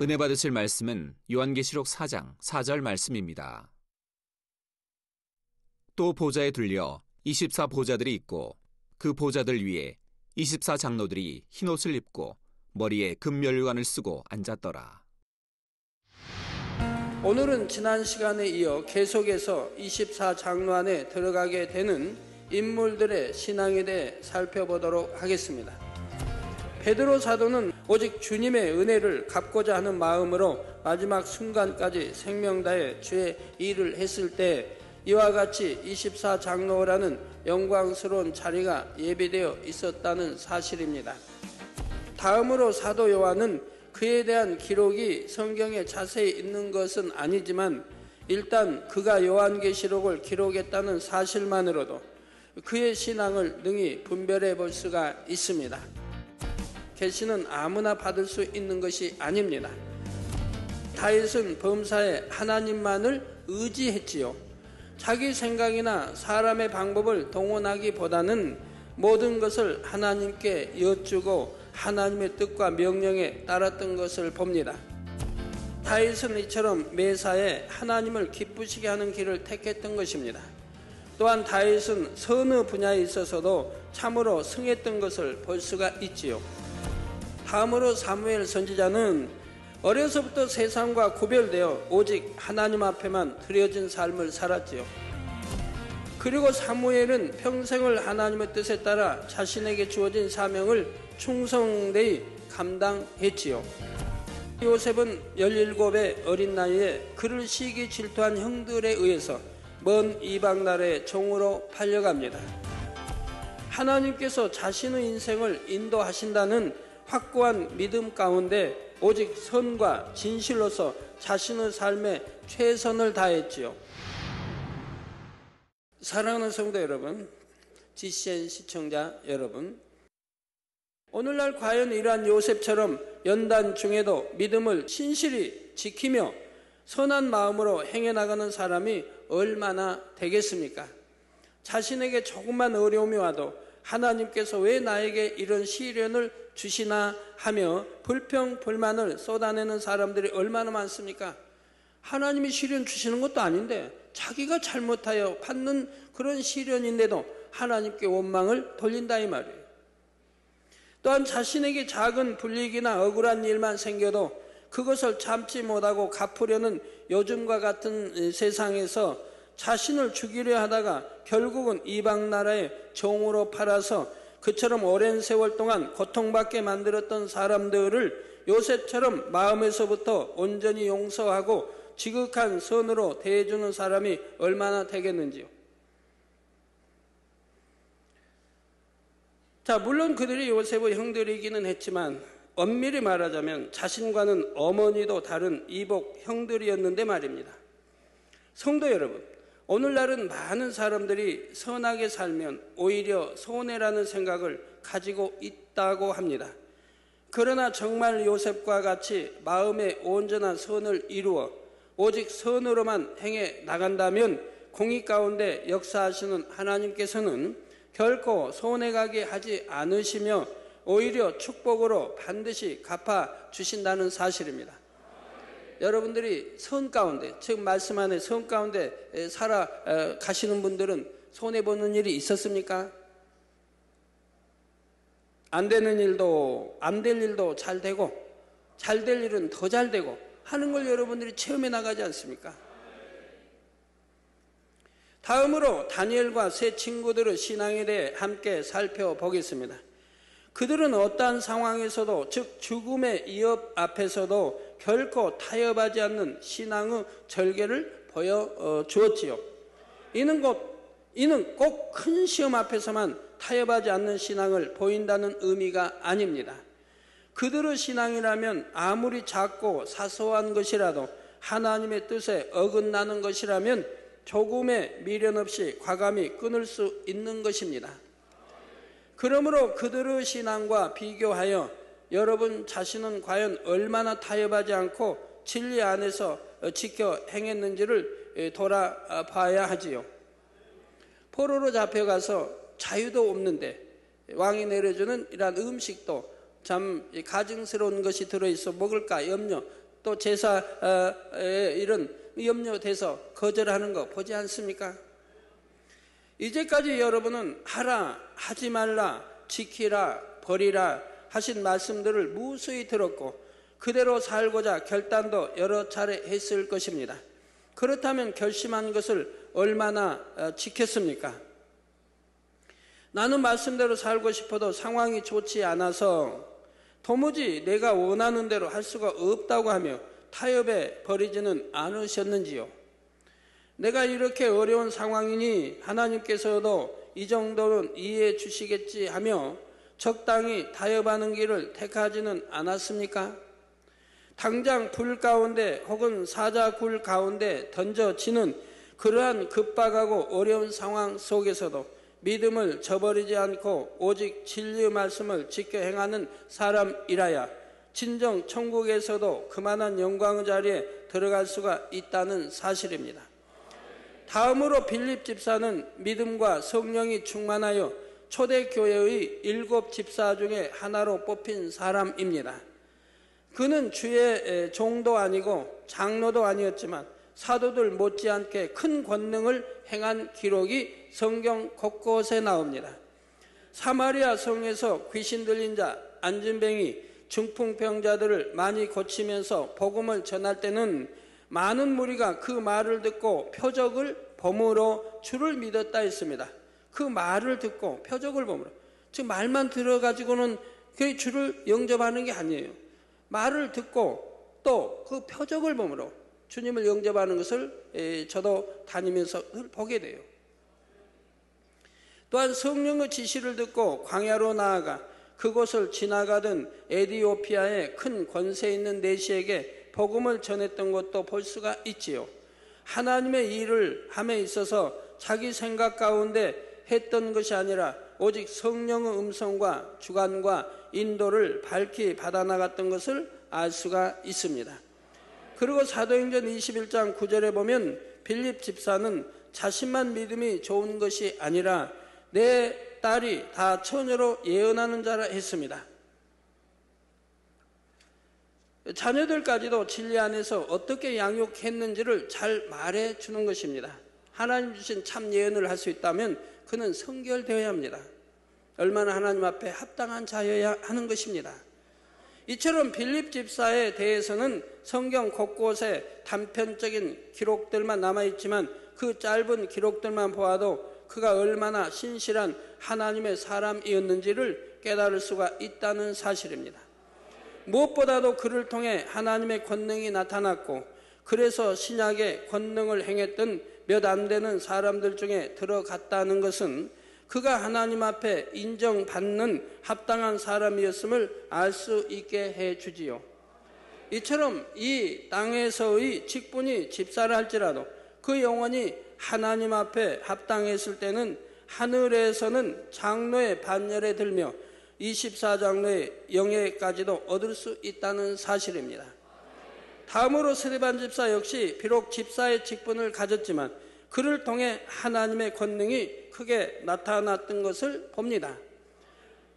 은혜 받으실 말씀은 요한계시록 4장 4절 말씀입니다. 또 보좌에 둘려 24보좌들이 있고 그 보좌들 위에 24장로들이 흰옷을 입고 머리에 금면류관을 쓰고 앉았더라. 오늘은 지난 시간에 이어 계속해서 24장로 안에 들어가게 되는 인물들의 신앙에 대해 살펴보도록 하겠습니다. 베드로 사도는 오직 주님의 은혜를 갚고자 하는 마음으로 마지막 순간까지 생명 다해 주의 일을 했을 때 이와 같이 24장로라는 영광스러운 자리가 예비되어 있었다는 사실입니다. 다음으로 사도 요한은 그에 대한 기록이 성경에 자세히 있는 것은 아니지만 일단 그가 요한계시록을 기록했다는 사실만으로도 그의 신앙을 능히 분별해 볼 수가 있습니다. 계시는 아무나 받을 수 있는 것이 아닙니다. 다윗은 범사에 하나님만을 의지했지요. 자기 생각이나 사람의 방법을 동원하기보다는 모든 것을 하나님께 여쭈고 하나님의 뜻과 명령에 따랐던 것을 봅니다. 다윗은 이처럼 매사에 하나님을 기쁘시게 하는 길을 택했던 것입니다. 또한 다윗은 선의 분야에 있어서도 참으로 승했던 것을 볼 수가 있지요. 다음으로 사무엘 선지자는 어려서부터 세상과 구별되어 오직 하나님 앞에만 드려진 삶을 살았지요. 그리고 사무엘은 평생을 하나님의 뜻에 따라 자신에게 주어진 사명을 충성되이 감당했지요. 요셉은 17의 어린 나이에 그를 시기 질투한 형들에 의해서 먼 이방 나라의 종으로 팔려갑니다. 하나님께서 자신의 인생을 인도하신다는 확고한 믿음 가운데 오직 선과 진실로서 자신의 삶에 최선을 다했지요. 사랑하는 성도 여러분, GCN 시청자 여러분, 오늘날 과연 이러한 요셉처럼 연단 중에도 믿음을 신실히 지키며 선한 마음으로 행해나가는 사람이 얼마나 되겠습니까? 자신에게 조금만 어려움이 와도 하나님께서 왜 나에게 이런 시련을 주시나 하며 불평불만을 쏟아내는 사람들이 얼마나 많습니까? 하나님이 시련 주시는 것도 아닌데 자기가 잘못하여 받는 그런 시련인데도 하나님께 원망을 돌린다 이 말이에요. 또한 자신에게 작은 불이익이나 억울한 일만 생겨도 그것을 참지 못하고 갚으려는 요즘과 같은 세상에서 자신을 죽이려 하다가 결국은 이방 나라의 종으로 팔아서 그처럼 오랜 세월 동안 고통받게 만들었던 사람들을 요셉처럼 마음에서부터 온전히 용서하고 지극한 선으로 대해주는 사람이 얼마나 되겠는지요. 자, 물론 그들이 요셉의 형들이기는 했지만 엄밀히 말하자면 자신과는 어머니도 다른 이복 형들이었는데 말입니다. 성도 여러분, 오늘날은 많은 사람들이 선하게 살면 오히려 손해라는 생각을 가지고 있다고 합니다. 그러나 정말 요셉과 같이 마음의 온전한 선을 이루어 오직 선으로만 행해 나간다면 공의 가운데 역사하시는 하나님께서는 결코 손해가게 하지 않으시며 오히려 축복으로 반드시 갚아주신다는 사실입니다. 여러분들이 선 가운데, 즉 말씀 안에 선 가운데 살아가시는 분들은 손해보는 일이 있었습니까? 안 되는 일도, 안 될 일도 잘 되고 잘 될 일은 더 잘 되고 하는 걸 여러분들이 체험해 나가지 않습니까? 다음으로 다니엘과 세 친구들의 신앙에 대해 함께 살펴보겠습니다. 그들은 어떠한 상황에서도, 즉 죽음의 위협 앞에서도 결코 타협하지 않는 신앙의 절개를 보여주었지요. 이는 꼭 큰 시험 앞에서만 타협하지 않는 신앙을 보인다는 의미가 아닙니다. 그들의 신앙이라면 아무리 작고 사소한 것이라도 하나님의 뜻에 어긋나는 것이라면 조금의 미련 없이 과감히 끊을 수 있는 것입니다. 그러므로 그들의 신앙과 비교하여 여러분 자신은 과연 얼마나 타협하지 않고 진리 안에서 지켜 행했는지를 돌아봐야 하지요. 포로로 잡혀가서 자유도 없는데 왕이 내려주는 이러한 음식도 참 가증스러운 것이 들어있어 먹을까 염려 또 제사에 이런 염려돼서 거절하는 거 보지 않습니까? 이제까지 여러분은 하라, 하지 말라, 지키라, 버리라 하신 말씀들을 무수히 들었고 그대로 살고자 결단도 여러 차례 했을 것입니다. 그렇다면 결심한 것을 얼마나 지켰습니까? 나는 말씀대로 살고 싶어도 상황이 좋지 않아서 도무지 내가 원하는 대로 할 수가 없다고 하며 타협에 버리지는 않으셨는지요? 내가 이렇게 어려운 상황이니 하나님께서도 이 정도는 이해해 주시겠지 하며 적당히 타협하는 길을 택하지는 않았습니까? 당장 불 가운데 혹은 사자굴 가운데 던져지는 그러한 급박하고 어려운 상황 속에서도 믿음을 저버리지 않고 오직 진리의 말씀을 지켜 행하는 사람이라야 진정 천국에서도 그만한 영광의 자리에 들어갈 수가 있다는 사실입니다. 다음으로 빌립 집사는 믿음과 성령이 충만하여 초대교회의 7 집사 중에 하나로 뽑힌 사람입니다. 그는 주의 종도 아니고 장로도 아니었지만 사도들 못지않게 큰 권능을 행한 기록이 성경 곳곳에 나옵니다. 사마리아 성에서 귀신 들린 자, 안진뱅이, 중풍병자들을 많이 고치면서 복음을 전할 때는 많은 무리가 그 말을 듣고 표적을 범으로 주를 믿었다 했습니다. 그 말을 듣고 표적을 범으로, 즉 말만 들어가지고는 그 주를 영접하는 게 아니에요. 말을 듣고 또 그 표적을 범으로 주님을 영접하는 것을 저도 다니면서 보게 돼요. 또한 성령의 지시를 듣고 광야로 나아가 그곳을 지나가던 에디오피아의 큰 권세 있는 내시에게 복음을 전했던 것도 볼 수가 있지요. 하나님의 일을 함에 있어서 자기 생각 가운데 했던 것이 아니라 오직 성령의 음성과 주관과 인도를 밝히 받아나갔던 것을 알 수가 있습니다. 그리고 사도행전 21장 9절에 보면 빌립 집사는 자신만 믿음이 좋은 것이 아니라 내 딸이 다 처녀로 예언하는 자라 했습니다. 자녀들까지도 진리 안에서 어떻게 양육했는지를 잘 말해 주는 것입니다. 하나님 주신 참 예언을 할 수 있다면 그는 성결되어야 합니다. 얼마나 하나님 앞에 합당한 자여야 하는 것입니다. 이처럼 빌립 집사에 대해서는 성경 곳곳에 단편적인 기록들만 남아있지만 그 짧은 기록들만 보아도 그가 얼마나 신실한 하나님의 사람이었는지를 깨달을 수가 있다는 사실입니다. 무엇보다도 그를 통해 하나님의 권능이 나타났고 그래서 신약의 권능을 행했던 몇 안 되는 사람들 중에 들어갔다는 것은 그가 하나님 앞에 인정받는 합당한 사람이었음을 알 수 있게 해주지요. 이처럼 이 땅에서의 직분이 집사라 할지라도 그 영혼이 하나님 앞에 합당했을 때는 하늘에서는 장로의 반열에 들며 24장로의 영예까지도 얻을 수 있다는 사실입니다. 다음으로 스데반 집사 역시 비록 집사의 직분을 가졌지만 그를 통해 하나님의 권능이 크게 나타났던 것을 봅니다.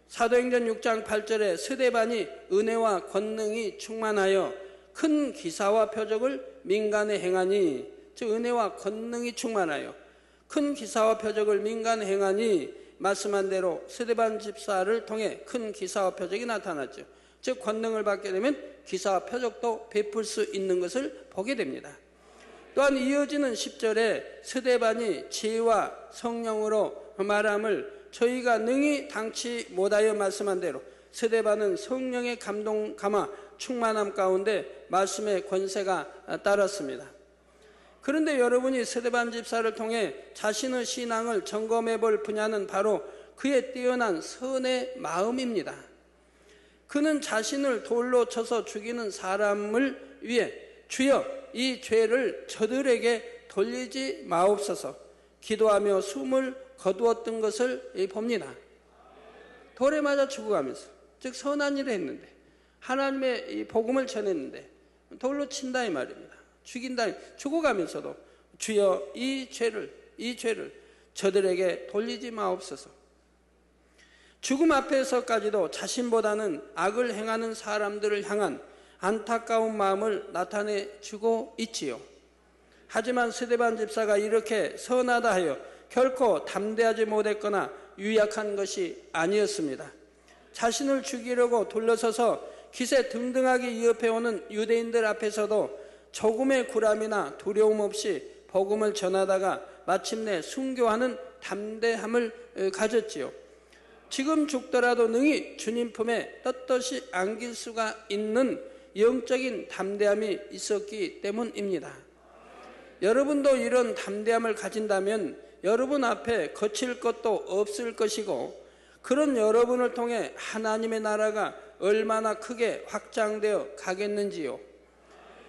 사도행전 6장 8절에 스데반이 은혜와 권능이 충만하여 큰 기사와 표적을 민간에 행하니, 즉 은혜와 권능이 충만하여 큰 기사와 표적을 민간에 행하니 말씀한 대로 스데반 집사를 통해 큰 기사와 표적이 나타났죠. 즉 권능을 받게 되면 기사와 표적도 베풀 수 있는 것을 보게 됩니다. 또한 이어지는 10절에 스데반이 지혜와 성령으로 말함을 저희가 능히 당치 못하여 말씀한 대로 스데반은 성령의 감동 감화 충만함 가운데 말씀의 권세가 따랐습니다. 그런데 여러분이 스데반 집사를 통해 자신의 신앙을 점검해 볼 분야는 바로 그의 뛰어난 선의 마음입니다. 그는 자신을 돌로 쳐서 죽이는 사람을 위해 주여 이 죄를 저들에게 돌리지 마옵소서 기도하며 숨을 거두었던 것을 봅니다. 돌에 맞아 죽어가면서, 즉 선한 일을 했는데 하나님의 이 복음을 전했는데 돌로 친다 이 말입니다. 죽인다, 죽어가면서도 주여 이 죄를 저들에게 돌리지 마옵소서. 죽음 앞에서까지도 자신보다는 악을 행하는 사람들을 향한 안타까운 마음을 나타내주고 있지요. 하지만 스데반 집사가 이렇게 선하다 하여 결코 담대하지 못했거나 유약한 것이 아니었습니다. 자신을 죽이려고 둘러서서 기세등등하게 위협해오는 유대인들 앞에서도 조금의 굴함이나 두려움 없이 복음을 전하다가 마침내 순교하는 담대함을 가졌지요. 지금 죽더라도 능히 주님 품에 떳떳이 안길 수가 있는 영적인 담대함이 있었기 때문입니다. 여러분도 이런 담대함을 가진다면 여러분 앞에 거칠 것도 없을 것이고, 그런 여러분을 통해 하나님의 나라가 얼마나 크게 확장되어 가겠는지요.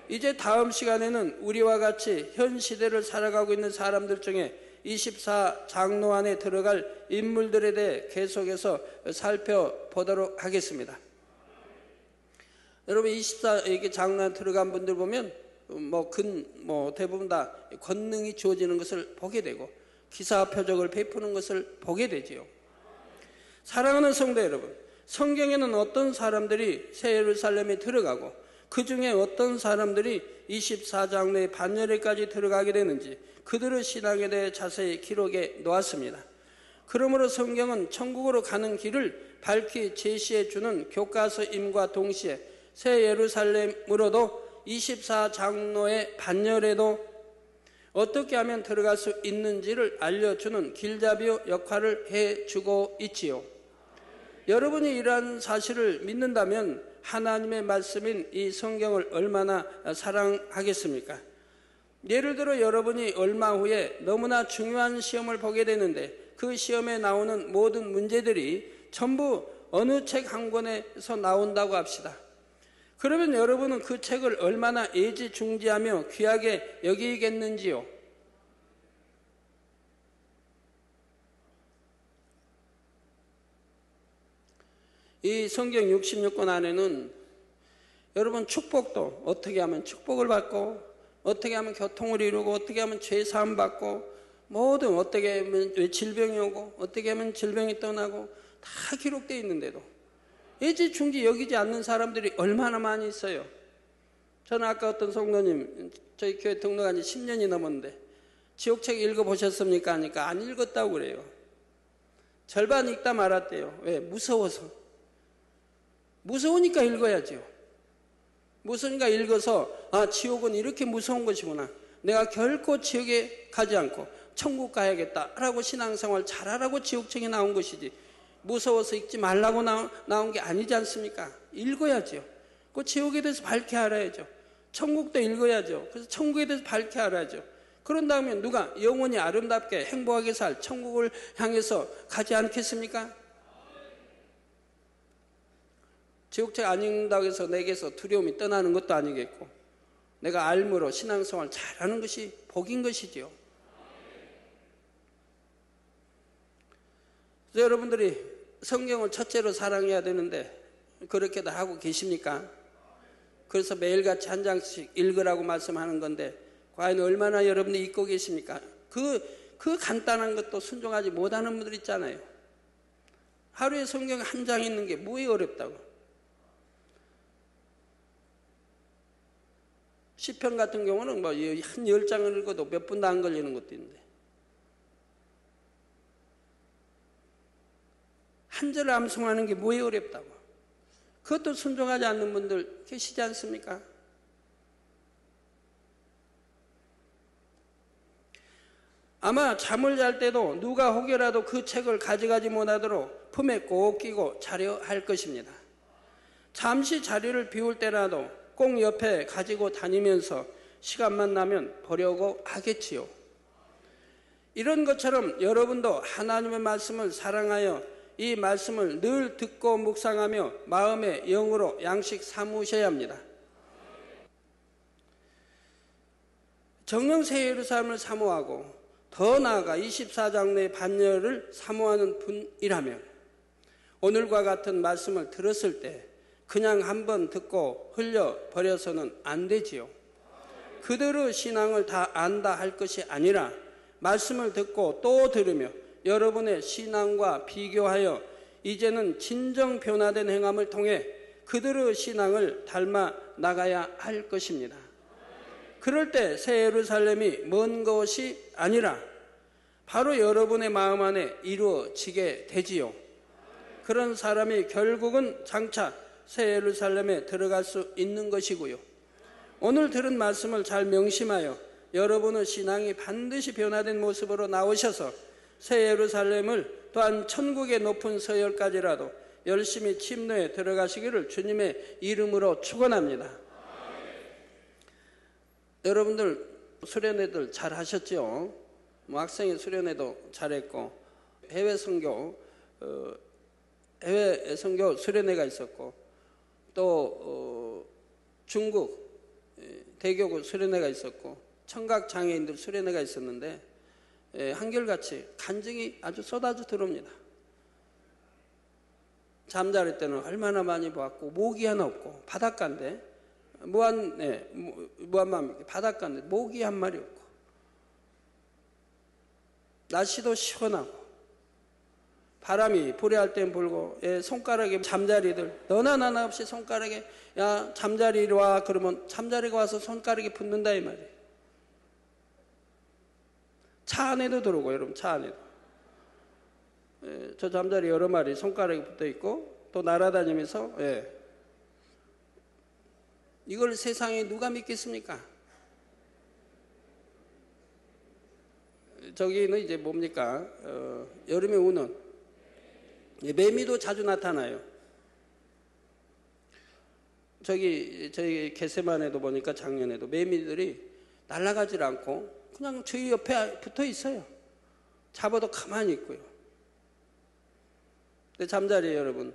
이제 다음 시간에는 우리와 같이 현 시대를 살아가고 있는 사람들 중에 24 장로 안에 들어갈 인물들에 대해 계속해서 살펴보도록 하겠습니다. 여러분 24 장로 안에 들어간 분들 보면 대부분 다 권능이 주어지는 것을 보게 되고 기사 표적을 베푸는 것을 보게 되지요. 사랑하는 성도 여러분, 성경에는 어떤 사람들이 새 예루살렘에 들어가고 그 중에 어떤 사람들이 24장로의 반열에까지 들어가게 되는지 그들의 신앙에 대해 자세히 기록해 놓았습니다. 그러므로 성경은 천국으로 가는 길을 밝히 제시해 주는 교과서임과 동시에 새 예루살렘으로도 24장로의 반열에도 어떻게 하면 들어갈 수 있는지를 알려주는 길잡이의 역할을 해주고 있지요. 여러분이 이러한 사실을 믿는다면 하나님의 말씀인 이 성경을 얼마나 사랑하겠습니까? 예를 들어 여러분이 얼마 후에 너무나 중요한 시험을 보게 되는데 그 시험에 나오는 모든 문제들이 전부 어느 책 한 권에서 나온다고 합시다. 그러면 여러분은 그 책을 얼마나 애지중지하며 귀하게 여기겠는지요? 이 성경 66권 안에는 여러분 축복도 어떻게 하면 축복을 받고, 어떻게 하면 교통을 이루고, 어떻게 하면 죄사함 받고, 모든 어떻게 하면 질병이 오고, 어떻게 하면 질병이 떠나고 다 기록되어 있는데도 애지중지 여기지 않는 사람들이 얼마나 많이 있어요. 저는 아까 어떤 성도님 저희 교회 등록한 지 10년이 넘었는데 지옥책 읽어보셨습니까? 하니까 안 읽었다고 그래요. 절반 읽다 말았대요. 왜? 무서워서. 무서우니까 읽어야죠. 무서우니까 읽어서 지옥은 이렇게 무서운 것이구나. 내가 결코 지옥에 가지 않고 천국 가야겠다라고 신앙생활 잘하라고 지옥책에 나온 것이지 무서워서 읽지 말라고 나온 게 아니지 않습니까? 읽어야죠. 그 지옥에 대해서 밝게 알아야죠. 천국도 읽어야죠. 그래서 천국에 대해서 밝게 알아야죠. 그런 다음에 누가 영원히 아름답게 행복하게 살 천국을 향해서 가지 않겠습니까? 지옥책 안 읽는다고 해서 내게서 두려움이 떠나는 것도 아니겠고, 내가 알므로 신앙생활 잘하는 것이 복인 것이지요. 그래서 여러분들이 성경을 첫째로 사랑해야 되는데 그렇게도 하고 계십니까? 그래서 매일같이 한 장씩 읽으라고 말씀하는 건데 과연 얼마나 여러분들이 읽고 계십니까? 그 간단한 것도 순종하지 못하는 분들 있잖아요. 하루에 성경 한 장 읽는 게 뭐에 어렵다고. 시편 같은 경우는 한 10장을 읽어도 몇 분도 안 걸리는 것도 있는데 한 절 암송하는 게 뭐에 어렵다고. 그것도 순종하지 않는 분들 계시지 않습니까? 아마 잠을 잘 때도 누가 혹여라도 그 책을 가져가지 못하도록 품에 꼭 끼고 자려 할 것입니다. 잠시 자리를 비울 때라도 꼭 옆에 가지고 다니면서 시간만 나면 보려고 하겠지요. 이런 것처럼 여러분도 하나님의 말씀을 사랑하여 이 말씀을 늘 듣고 묵상하며 마음의 영으로 양식 삼으셔야 합니다. 정녕 새 예루살렘을 사모하고 더 나아가 24장로의 반열을 사모하는 분이라면 오늘과 같은 말씀을 들었을 때 그냥 한번 듣고 흘려버려서는 안 되지요. 그들의 신앙을 다 안다 할 것이 아니라 말씀을 듣고 또 들으며 여러분의 신앙과 비교하여 이제는 진정 변화된 행함을 통해 그들의 신앙을 닮아 나가야 할 것입니다. 그럴 때 새 예루살렘이 먼 것이 아니라 바로 여러분의 마음 안에 이루어지게 되지요. 그런 사람이 결국은 장차 새 예루살렘에 들어갈 수 있는 것이고요. 오늘 들은 말씀을 잘 명심하여 여러분의 신앙이 반드시 변화된 모습으로 나오셔서 새 예루살렘을 또한 천국의 높은 서열까지라도 열심히 침노에 들어가시기를 주님의 이름으로 축원합니다. 여러분들 수련회들 잘 하셨죠? 학생의 수련회도 잘했고 해외 선교 수련회가 있었고 또 중국 대교구 수련회가 있었고 청각 장애인들 수련회가 있었는데 한결같이 간증이 아주 쏟아져 들어옵니다. 잠자리 때는 얼마나 많이 보았고 모기 하나 없고 바닷가인데 무한만 바닷가인데 모기 한 마리 없고 날씨도 시원하고 바람이 불에할 땐 불고 손가락에 잠자리들 너나 나나 없이 손가락에 야 잠자리 이리 와 그러면 잠자리가 와서 손가락에 붙는다 이 말이에요. 차 안에도 들어오고 여러분 차 안에도 저 잠자리 여러 마리 손가락에 붙어 있고 또 날아다니면서 이걸 세상에 누가 믿겠습니까? 저기는 이제 뭡니까? 여름에 우는 매미도 자주 나타나요. 저희 겟세마네도 보니까 작년에도 매미들이 날아가질 않고 그냥 저희 옆에 붙어 있어요. 잡아도 가만히 있고요. 근데 잠자리 여러분,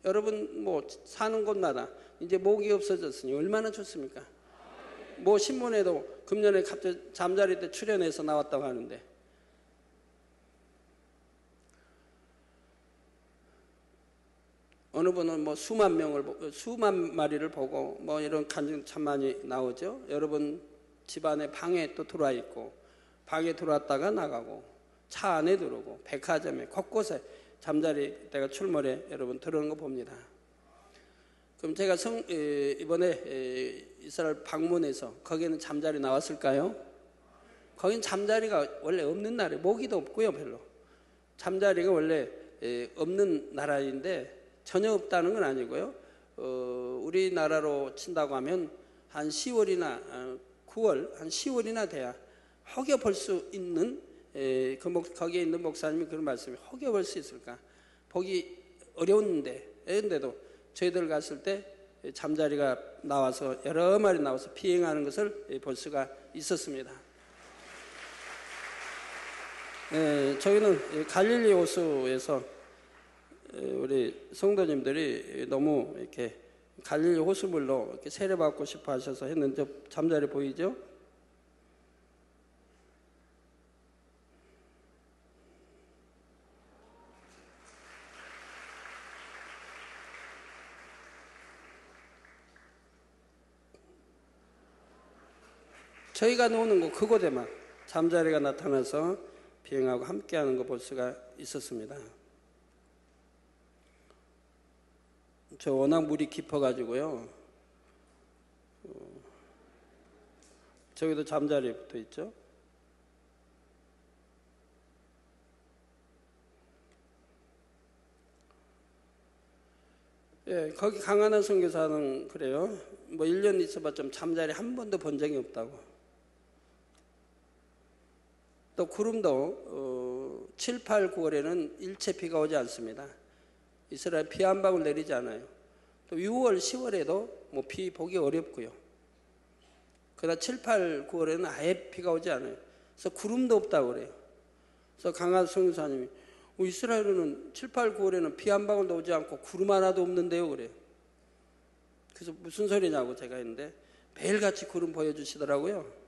여러분 뭐 사는 곳마다 이제 모기 없어졌으니 얼마나 좋습니까? 뭐 신문에도 금년에 갑자기 잠자리 때 출연해서 나왔다고 하는데 어느 분은 뭐 수만 마리를 보고 뭐 이런 간증 참 많이 나오죠. 여러분 집안에 방에 또 들어와 있고 방에 들어왔다가 나가고 차 안에 들어오고 백화점에 곳곳에 잠자리 때가 출몰해 여러분 들어오는 거 봅니다. 그럼 제가 이번에 이스라엘 방문해서 거기에는 잠자리 나왔을까요? 거긴 잠자리가 원래 없는 나라예요. 모기도 없고요 별로. 잠자리가 원래 없는 나라인데 전혀 없다는 건 아니고요. 우리나라로 친다고 하면 한 10월이나 9월 한 10월이나 돼야 허겨볼 수 있는 거기에 있는 목사님이 그런 말씀이 허겨볼 수 있을까? 보기 어려운데 그런데도 저희들 갔을 때 잠자리가 나와서 여러 마리 나와서 비행하는 것을 볼 수가 있었습니다. 저희는 갈릴리 호수에서 우리 성도님들이 너무 이렇게 갈릴리 호수물로 이렇게 세례받고 싶어 하셔서 했는데 잠자리 보이죠? 저희가 노는 곳 그곳에만 잠자리가 나타나서 비행하고 함께하는 거 볼 수가 있었습니다. 저 워낙 물이 깊어가지고요. 저기도 잠자리 붙어 있죠. 거기 강한한 선교사는 그래요. 뭐 1년 있어봐 좀 잠자리 한 번도 본 적이 없다고. 또 구름도 7, 8, 9월에는 일체 비가 오지 않습니다. 이스라엘 비 한 방울 내리지 않아요. 또 6월, 10월에도 뭐 비 보기 어렵고요. 그러다 7, 8, 9월에는 아예 비가 오지 않아요. 그래서 구름도 없다고 그래요. 그래서 강한 선교사님이 이스라엘은 7, 8, 9월에는 비 한 방울도 오지 않고 구름 하나도 없는데요 그래요. 그래서 무슨 소리냐고 제가 했는데 매일같이 구름 보여주시더라고요.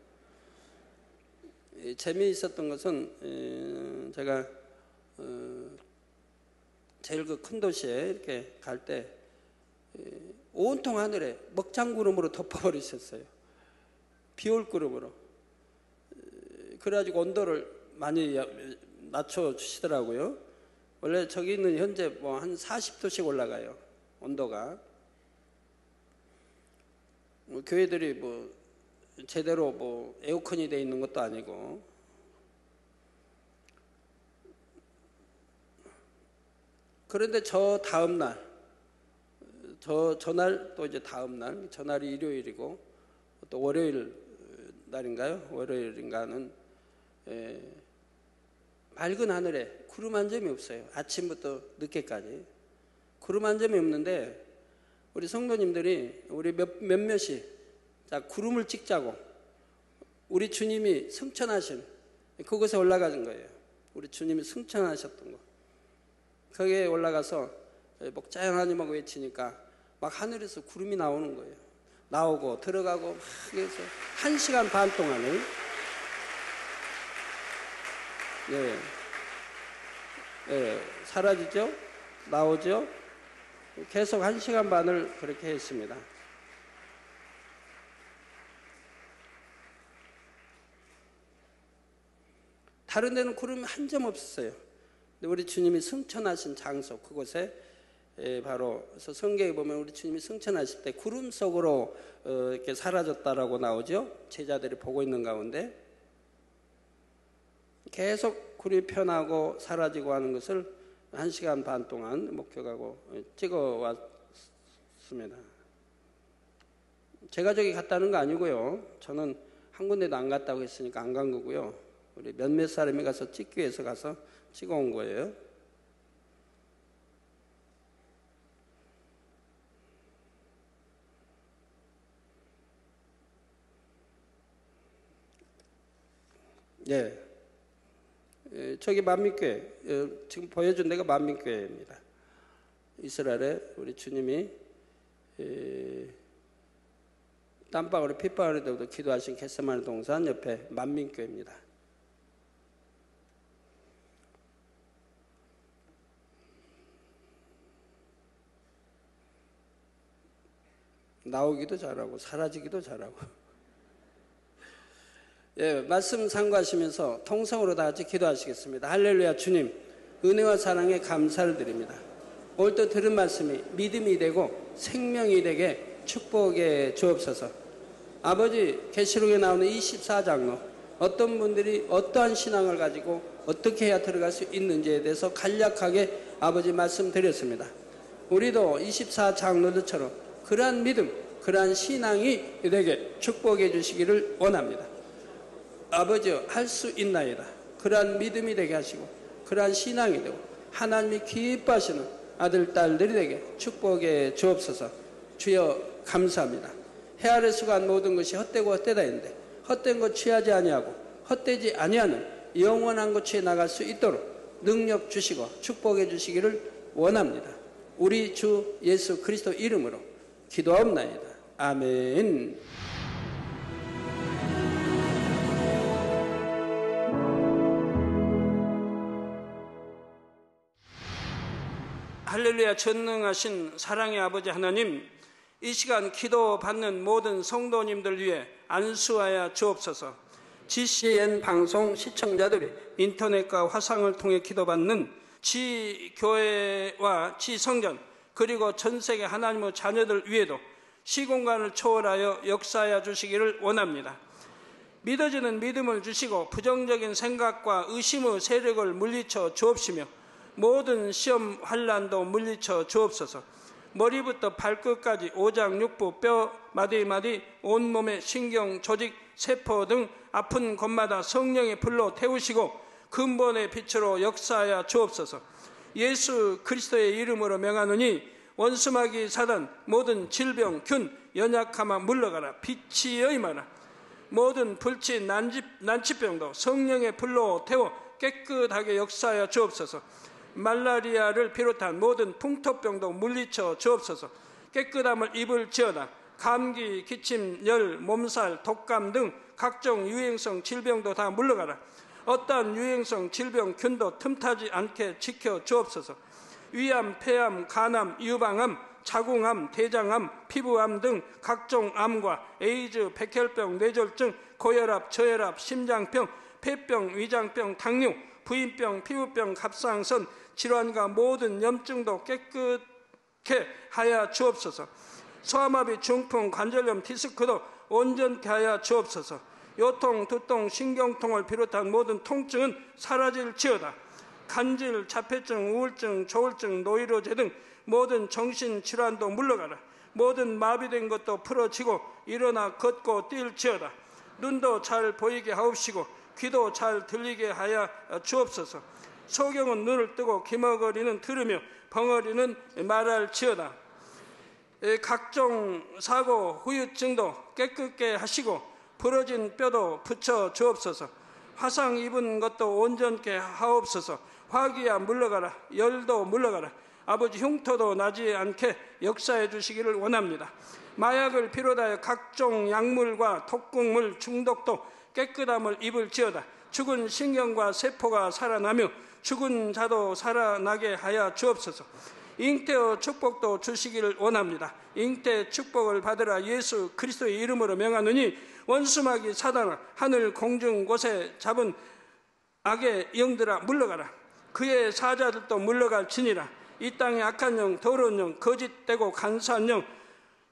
재미있었던 것은 제가 제일 그 큰 도시에 이렇게 갈 때 온통 하늘에 먹장구름으로 덮어버리셨어요. 비올 구름으로. 그래가지고 온도를 많이 낮춰주시더라고요. 원래 저기 있는 현재 뭐 한 40도씩 올라가요. 온도가. 교회들이 뭐 제대로 뭐 에어컨이 돼 있는 것도 아니고, 그런데 저 다음 날, 저날 또 이제 다음 날, 저날이 일요일이고 또 월요일 날인가요? 월요일인가는 맑은 하늘에 구름 한 점이 없어요. 아침부터 늦게까지 구름 한 점이 없는데, 우리 성도님들이 우리 몇몇이 자 구름을 찍자고 우리 주님이 승천하신 그곳에 올라가는 거예요. 우리 주님이 승천하셨던 거. 거기에 올라가서 목자 하나님하고 외치니까 막 하늘에서 구름이 나오는 거예요. 나오고 들어가고 막 해서 1시간 반 동안을 사라지죠? 나오죠? 계속 1시간 반을 그렇게 했습니다. 다른 데는 구름이 한 점 없었어요. 근데 우리 주님이 승천하신 장소, 그곳에 바로 성경에 보면 우리 주님이 승천하실 때 구름 속으로 이렇게 사라졌다라고 나오죠. 제자들이 보고 있는 가운데 계속 구름이 편하고 사라지고 하는 것을 1시간 반 동안 목격하고 찍어왔습니다. 제가 저기 갔다는 거 아니고요. 저는 한 군데도 안 갔다고 했으니까 안 간 거고요. 우리 몇몇 사람이 가서 찍기 위해서 가서 찍어온 거예요. 저기 만민교회, 지금 보여준 데가 만민교회입니다. 이스라엘에 우리 주님이 땀방울에 핏방울에 대고 기도하신 겟세마네 동산 옆에 만민교회입니다. 나오기도 잘하고 사라지기도 잘하고. 말씀 상고하시면서 통성으로 다 같이 기도하시겠습니다. 할렐루야. 주님, 은혜와 사랑에 감사를 드립니다. 오늘 또 들은 말씀이 믿음이 되고 생명이 되게 축복해 주옵소서. 아버지, 계시록에 나오는 24장로, 어떤 분들이 어떠한 신앙을 가지고 어떻게 해야 들어갈 수 있는지에 대해서 간략하게 아버지 말씀드렸습니다. 우리도 24장로들처럼 그러한 믿음, 그러한 신앙이 되게 축복해 주시기를 원합니다. 아버지, 할 수 있나이다. 그러한 믿음이 되게 하시고 그러한 신앙이 되고 하나님이 기뻐하시는 아들, 딸들이 되게 축복해 주옵소서. 주여 감사합니다. 해 아래 수고한 모든 것이 헛되고 헛되다 했는데 헛된 것 취하지 아니하고 헛되지 아니하는 영원한 것 취해 나갈 수 있도록 능력 주시고 축복해 주시기를 원합니다. 우리 주 예수 그리스도 이름으로 기도하옵나이다. 아멘. 할렐루야. 전능하신 사랑의 아버지 하나님, 이 시간 기도받는 모든 성도님들 위해 안수하여 주옵소서. GCN 방송 시청자들이 인터넷과 화상을 통해 기도받는 지교회와 지성전 그리고 전세계 하나님의 자녀들 위에도 시공간을 초월하여 역사하여 주시기를 원합니다. 믿어지는 믿음을 주시고 부정적인 생각과 의심의 세력을 물리쳐 주옵시며 모든 시험 환난도 물리쳐 주옵소서. 머리부터 발끝까지 오장육부 뼈 마디마디 온몸의 신경 조직 세포 등 아픈 곳마다 성령의 불로 태우시고 근본의 빛으로 역사하여 주옵소서. 예수 그리스도의 이름으로 명하노니 원수마귀 사단 모든 질병 균 연약함아 물러가라. 빛이 임하라. 모든 불치 난치병도 성령의 불로 태워 깨끗하게 역사하여 주옵소서. 말라리아를 비롯한 모든 풍토병도 물리쳐 주옵소서. 깨끗함을 입을지어다. 감기, 기침, 열, 몸살, 독감 등 각종 유행성 질병도 다 물러가라. 어떠한 유행성 질병 균도 틈타지 않게 지켜 주옵소서. 위암, 폐암, 간암, 유방암, 자궁암, 대장암, 피부암 등 각종 암과 에이즈, 백혈병, 뇌졸중, 고혈압, 저혈압, 심장병, 폐병, 위장병, 당뇨, 부인병, 피부병, 갑상선 질환과 모든 염증도 깨끗게 하여 주옵소서. 소아마비, 중풍, 관절염, 디스크도 온전케 하여 주옵소서. 요통, 두통, 신경통을 비롯한 모든 통증은 사라질지어다. 간질, 자폐증, 우울증, 조울증, 노이로제 등 모든 정신질환도 물러가라. 모든 마비된 것도 풀어지고 일어나 걷고 뛸지어다. 눈도 잘 보이게 하옵시고 귀도 잘 들리게 하여 주옵소서. 소경은 눈을 뜨고 기머거리는 들으며 벙어리는 말할지어다. 각종 사고, 후유증도 깨끗게 하시고 부러진 뼈도 붙여 주옵소서. 화상 입은 것도 온전케 하옵소서. 화기야 물러가라. 열도 물러가라. 아버지 흉터도 나지 않게 역사해 주시기를 원합니다. 마약을 비롯하여 각종 약물과 독극물 중독도 깨끗함을 입을지어다. 죽은 신경과 세포가 살아나며 죽은 자도 살아나게 하여 주옵소서. 잉태의 축복도 주시기를 원합니다. 잉태 축복을 받으라. 예수 그리스도의 이름으로 명하노니 원수마귀 사단아, 하늘 공중 곳에 잡은 악의 영들아 물러가라. 그의 사자들도 물러갈지니라. 이 땅의 악한 영, 더러운 영, 거짓되고 간사한 영,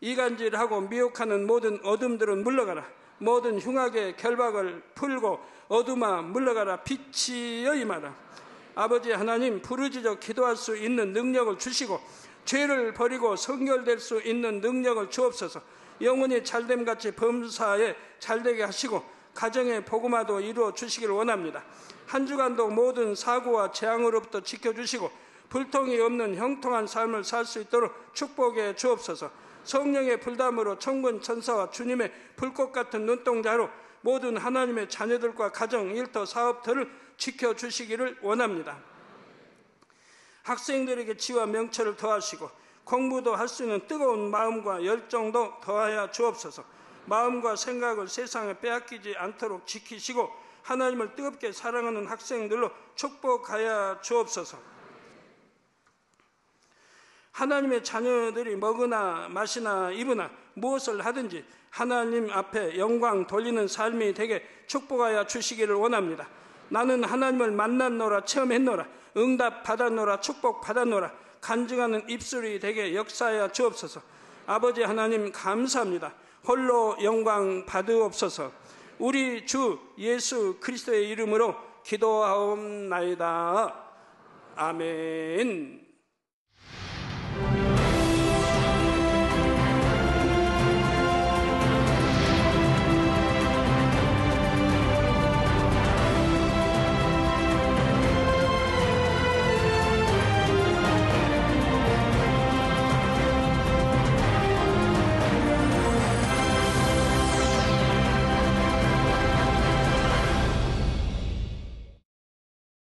이간질하고 미혹하는 모든 어둠들은 물러가라. 모든 흉악의 결박을 풀고 어둠아 물러가라. 빛이여 임하라. 아버지 하나님, 부르짖어 기도할 수 있는 능력을 주시고 죄를 버리고 성결될 수 있는 능력을 주옵소서. 영혼이 잘됨같이 범사에 잘되게 하시고 가정의 복음화도 이루어 주시기를 원합니다. 한 주간도 모든 사고와 재앙으로부터 지켜주시고 불통이 없는 형통한 삶을 살 수 있도록 축복해 주옵소서. 성령의 불담으로 천군 천사와 주님의 불꽃 같은 눈동자로 모든 하나님의 자녀들과 가정, 일터, 사업터를 지켜주시기를 원합니다. 학생들에게 지와 명철을 더하시고 공부도 할 수 있는 뜨거운 마음과 열정도 더하여 주옵소서. 마음과 생각을 세상에 빼앗기지 않도록 지키시고 하나님을 뜨겁게 사랑하는 학생들로 축복하여 주옵소서. 하나님의 자녀들이 먹으나 마시나 입으나 무엇을 하든지 하나님 앞에 영광 돌리는 삶이 되게 축복하여 주시기를 원합니다. 나는 하나님을 만났노라, 체험했노라, 응답 받았노라, 축복 받았노라, 간증하는 입술이 되게 역사하여 주옵소서. 아버지 하나님 감사합니다. 홀로 영광 받으옵소서. 우리 주 예수 그리스도의 이름으로 기도하옵나이다. 아멘.